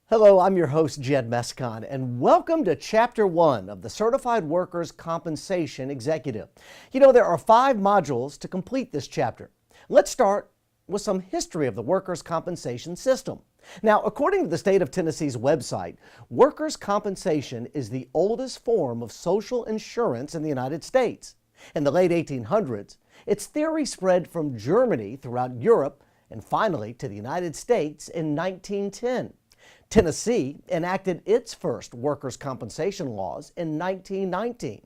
Hello, I'm your host, Jed Mescon, and welcome to Chapter 1 of the Certified Workers' Compensation Executive. You know, there are 5 modules to complete this chapter. Let's start with some history of the workers' compensation system. Now, according to the state of Tennessee's website, workers' compensation is the oldest form of social insurance in the United States. In the late 1800s, its theory spread from Germany throughout Europe and finally to the United States in 1910. Tennessee enacted its first workers' compensation laws in 1919.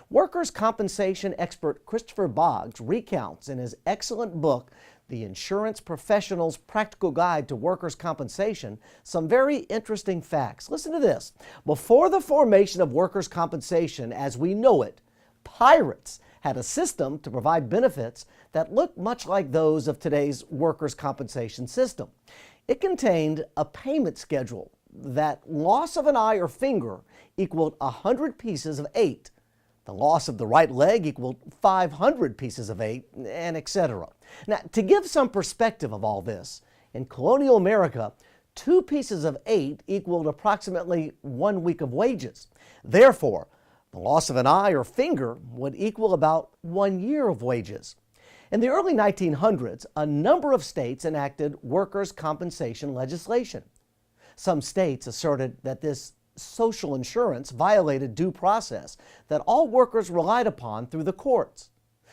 Workers' compensation expert Christopher Boggs recounts in his excellent book, The Insurance Professional's Practical Guide to Workers' Compensation, some very interesting facts. Listen to this. Before the formation of workers' compensation as we know it, pirates had a system to provide benefits that looked much like those of today's workers' compensation system. It contained a payment schedule that loss of an eye or finger equaled 100 pieces of 8. The loss of the right leg equaled 500 pieces of 8, and etc. Now, to give some perspective of all this, in colonial America, 2 pieces of 8 equaled approximately 1 week of wages. Therefore, the loss of an eye or finger would equal about 1 year of wages. In the early 1900s, a number of states enacted workers' compensation legislation. Some states asserted that this social insurance violated due process that all workers relied upon through the courts.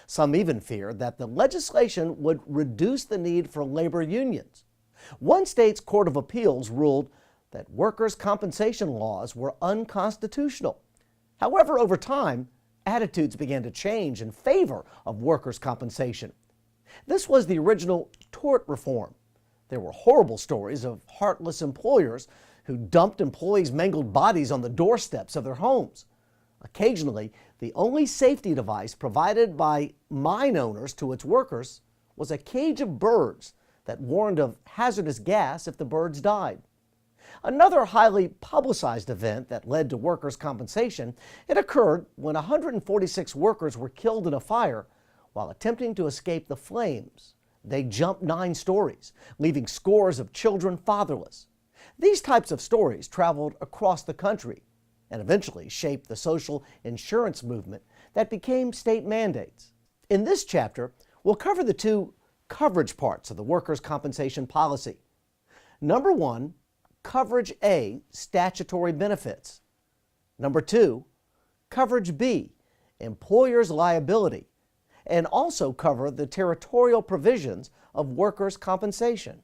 Some even feared that the legislation would reduce the need for labor unions. One state's Court of Appeals ruled that workers' compensation laws were unconstitutional. However, over time, attitudes began to change in favor of workers' compensation. This was the original tort reform. There were horrible stories of heartless employers who dumped employees' mangled bodies on the doorsteps of their homes. Occasionally, the only safety device provided by mine owners to its workers was a cage of birds that warned of hazardous gas if the birds died. Another highly publicized event that led to workers' compensation, it occurred when 146 workers were killed in a fire while attempting to escape the flames. They jumped 9 stories, leaving scores of children fatherless. These types of stories traveled across the country and eventually shaped the social insurance movement that became state mandates. In this chapter, we'll cover the 2 coverage parts of the workers' compensation policy. Number 1, Coverage A, statutory benefits. Number 2, Coverage B, employer's liability, and also cover the territorial provisions of workers' compensation.